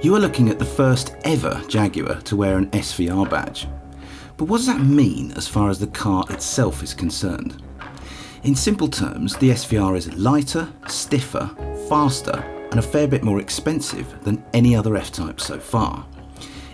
You are looking at the first ever Jaguar to wear an SVR badge. But what does that mean as far as the car itself is concerned? In simple terms, the SVR is lighter, stiffer, faster, and a fair bit more expensive than any other F-Type so far.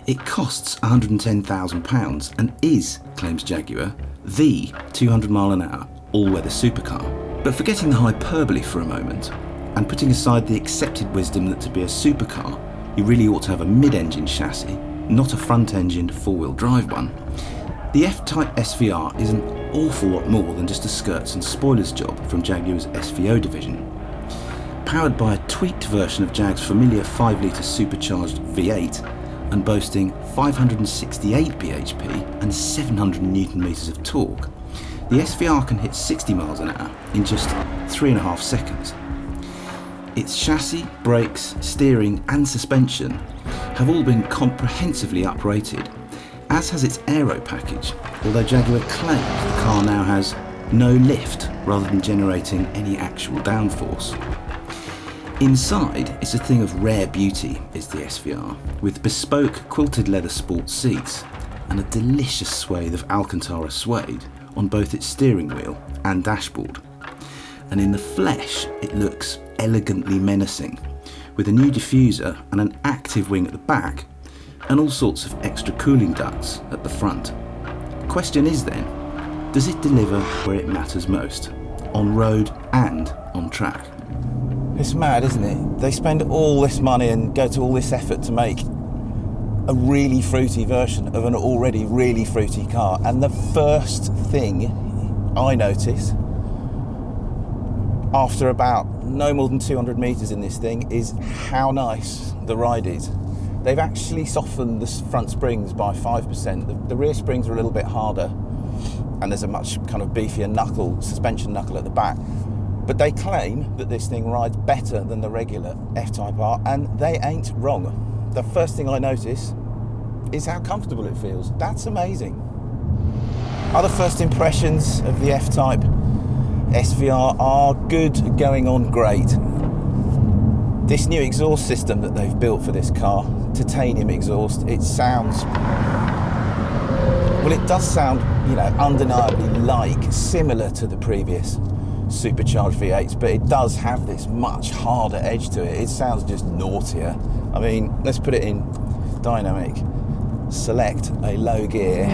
It costs £110,000 and is, claims Jaguar, the 200 mile an hour all-weather supercar. But forgetting the hyperbole for a moment, and putting aside the accepted wisdom that to be a supercar, you really ought to have a mid-engine chassis, not a front-engined four-wheel drive one, the F-Type SVR is an awful lot more than just a skirts and spoilers job from Jaguar's SVO division. Powered by a tweaked version of Jag's familiar 5-litre supercharged V8 and boasting 568 bhp and 700 Nm of torque, the SVR can hit 60 miles an hour in just 3.5 seconds. Its chassis, brakes, steering and suspension have all been comprehensively uprated, as has its aero package, although Jaguar claims the car now has no lift rather than generating any actual downforce. Inside, it's a thing of rare beauty, is the SVR, with bespoke quilted leather sports seats and a delicious swathe of Alcantara suede on both its steering wheel and dashboard. And in the flesh, it looks elegantly menacing, with a new diffuser and an active wing at the back, and all sorts of extra cooling ducts at the front. The question is then, does it deliver where it matters most, on road and on track? It's mad, isn't it? They spend all this money and go to all this effort to make a really fruity version of an already really fruity car, and the first thing I notice after about no more than 200 metres in this thing is how nice the ride is. They've actually softened the front springs by 5%. The rear springs are a little bit harder, and there's a much kind of beefier suspension knuckle at the back. But they claim that this thing rides better than the regular F-Type R, and they ain't wrong. The first thing I notice is how comfortable it feels. That's amazing. Other first impressions of the F-Type SVR are good, going on great. This new exhaust system that they've built for this car, titanium exhaust, it sounds, well, it does sound, undeniably similar to the previous supercharged V8s, but it does have this much harder edge to it. It sounds just naughtier. I mean, let's put it in dynamic. Select a low gear. I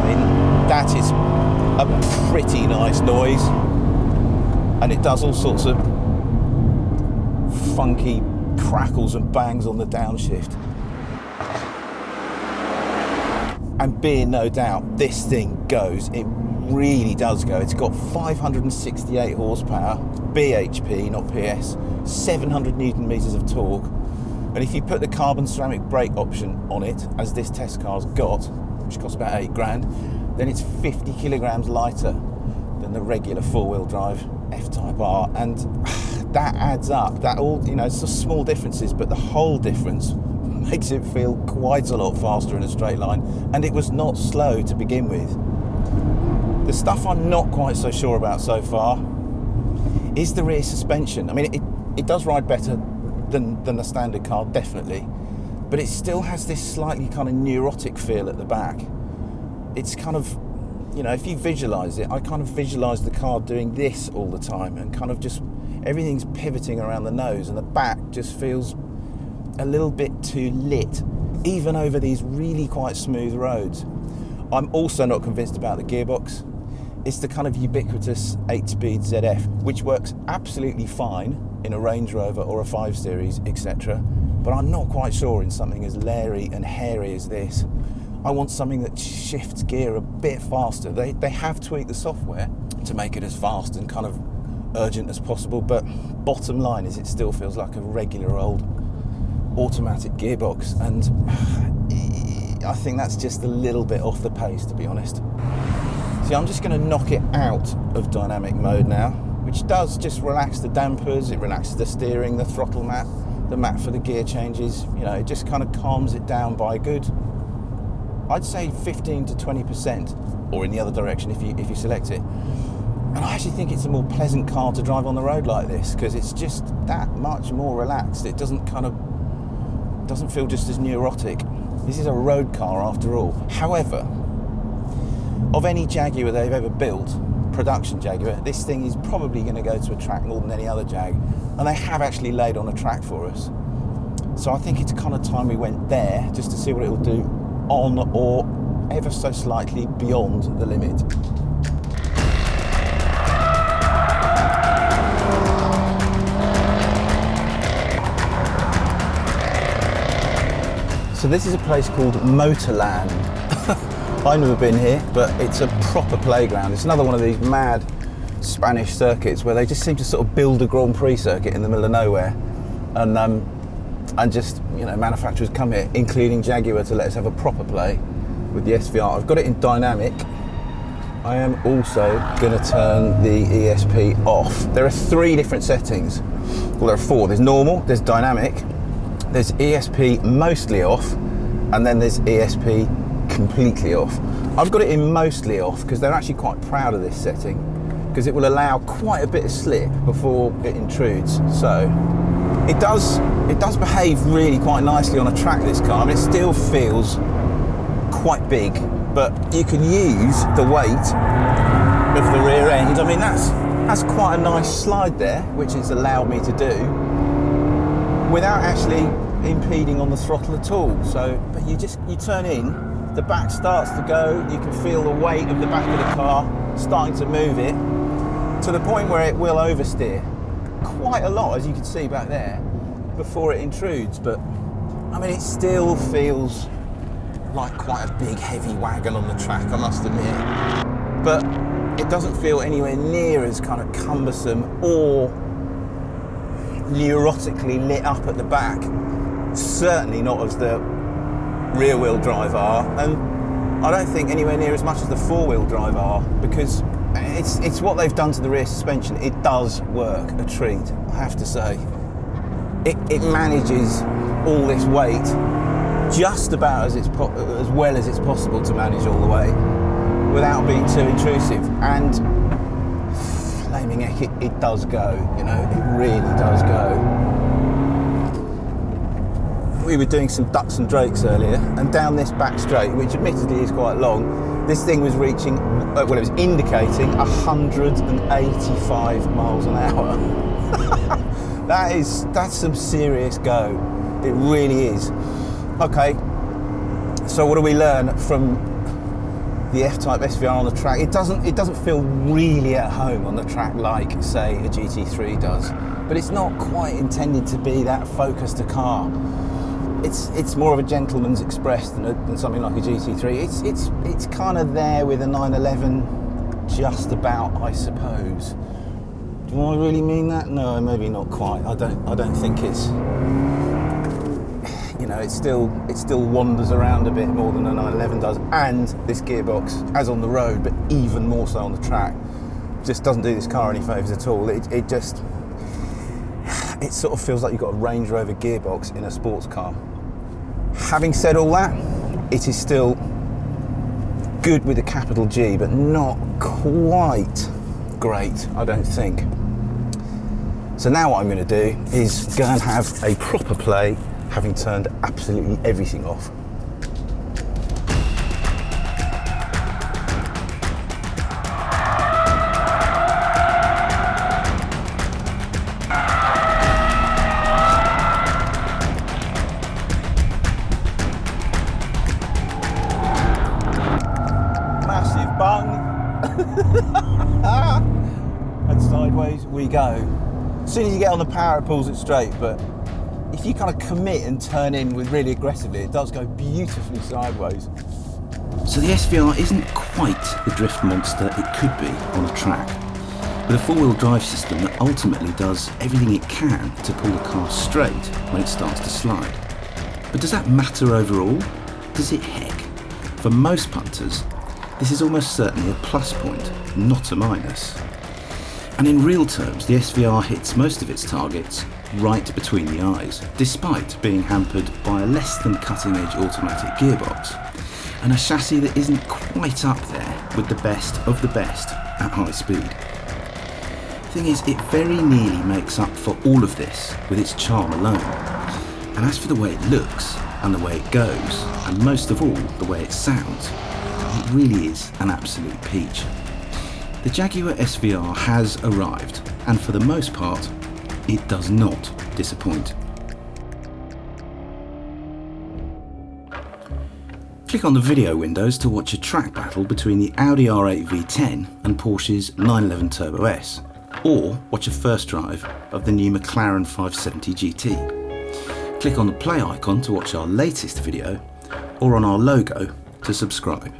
mean, that is a pretty nice noise, and it does all sorts of funky crackles and bangs on the downshift. And being no doubt, this thing goes. It really does go. It's got 568 horsepower, bhp, not PS, 700 Nm of torque. And if you put the carbon ceramic brake option on it, as this test car's got, which costs about £8,000, then it's 50 kilograms lighter than the regular four-wheel drive F-Type R, and that adds up. That all, it's just small differences, but the whole difference makes it feel quite a lot faster in a straight line, and it was not slow to begin with. The stuff I'm not quite so sure about so far is the rear suspension. I mean, it does ride better than the standard car, definitely, but it still has this slightly kind of neurotic feel at the back. It's kind of, if you visualise it, I kind of visualise the car doing this all the time, and kind of just everything's pivoting around the nose, and the back just feels a little bit too lit, even over these really quite smooth roads. I'm also not convinced about the gearbox. It's the kind of ubiquitous 8-speed ZF, which works absolutely fine in a Range Rover or a 5 Series, etc. But I'm not quite sure in something as leery and hairy as this. I want something that shifts gear a bit faster. They have tweaked the software to make it as fast and kind of urgent as possible, but bottom line is it still feels like a regular old automatic gearbox, and I think that's just a little bit off the pace, to be honest. See, I'm just going to knock it out of dynamic mode now, which does just relax the dampers, it relaxes the steering, the throttle mat, the mat for the gear changes. It just kind of calms it down by a good, I'd say 15 to 20%, or in the other direction if you select it. And I actually think it's a more pleasant car to drive on the road like this, because it's just that much more relaxed. It doesn't feel just as neurotic. This is a road car after all. However, of any Jaguar they've ever built, production Jaguar, this thing is probably going to go to a track more than any other Jag, and they have actually laid on a track for us. So I think it's kind of time we went there, just to see what it'll do on or ever so slightly beyond the limit. So this is a place called Motorland. I've never been here, but it's a proper playground. It's another one of these mad Spanish circuits where they just seem to sort of build a Grand Prix circuit in the middle of nowhere, and just, you know, manufacturers come here, including Jaguar, to let us have a proper play with the SVR. I've got it in dynamic. I am also going to turn the ESP off. There are 3 different settings. Well, there are 4. There's normal, there's dynamic, there's ESP mostly off, and then there's ESP completely off. I've got it in mostly off because they're actually quite proud of this setting, because it will allow quite a bit of slip before it intrudes. So it does behave really quite nicely on a track, this car. I mean, it still feels quite big, but you can use the weight of the rear end. I mean, that's quite a nice slide there, which it's allowed me to do without actually impeding on the throttle at all. So, but you turn in, the back starts to go, you can feel the weight of the back of the car starting to move it to the point where it will oversteer quite a lot, as you can see back there, before it intrudes. But I mean, it still feels like quite a big heavy wagon on the track, I must admit, but it doesn't feel anywhere near as kind of cumbersome or neurotically lit up at the back. Certainly not as the rear wheel drive are, and I don't think anywhere near as much as the 4-wheel drive are, because it's what they've done to the rear suspension. It does work a treat, I have to say. It manages all this weight just about as well as it's possible to manage all the way without being too intrusive. And flaming heck, it does go, you know, it really does go. We were doing some ducks and drakes earlier, and down this back straight, which admittedly is quite long, this thing was reaching, well, it was indicating 185 miles an hour. That's some serious go. It really is. Okay, so what do we learn from the F-Type SVR on the track? It doesn't feel really at home on the track like, say, a GT3 does, but it's not quite intended to be that focused a car. It's more of a gentleman's express than something like a GT3. It's kind of there with a 911, just about, I suppose. Do I really mean that? No, maybe not quite. I don't think it's, you know, it still wanders around a bit more than a 911 does, and this gearbox, as on the road, but even more so on the track, just doesn't do this car any favours at all. It sort of feels like you've got a Range Rover gearbox in a sports car. Having said all that, it is still good with a capital G, but not quite great, I don't think. So now what I'm going to do is go and have a proper play, having turned absolutely everything off. Massive bung. And sideways we go. As soon as you get on the power, it pulls it straight, but if you kind of commit and turn in with really aggressively, it does go beautifully sideways. So the SVR isn't quite the drift monster it could be on a track, with a 4-wheel drive system that ultimately does everything it can to pull the car straight when it starts to slide. But does that matter overall? Does it heck? For most punters, this is almost certainly a plus point, not a minus. And in real terms, the SVR hits most of its targets right between the eyes, despite being hampered by a less than cutting-edge automatic gearbox, and a chassis that isn't quite up there with the best of the best at high speed. Thing is, it very nearly makes up for all of this with its charm alone. And as for the way it looks, and the way it goes, and most of all, the way it sounds, it really is an absolute peach. The Jaguar SVR has arrived, and for the most part, it does not disappoint. Click on the video windows to watch a track battle between the Audi R8 V10 and Porsche's 911 Turbo S, or watch a first drive of the new McLaren 570 GT. Click on the play icon to watch our latest video, or on our logo to subscribe.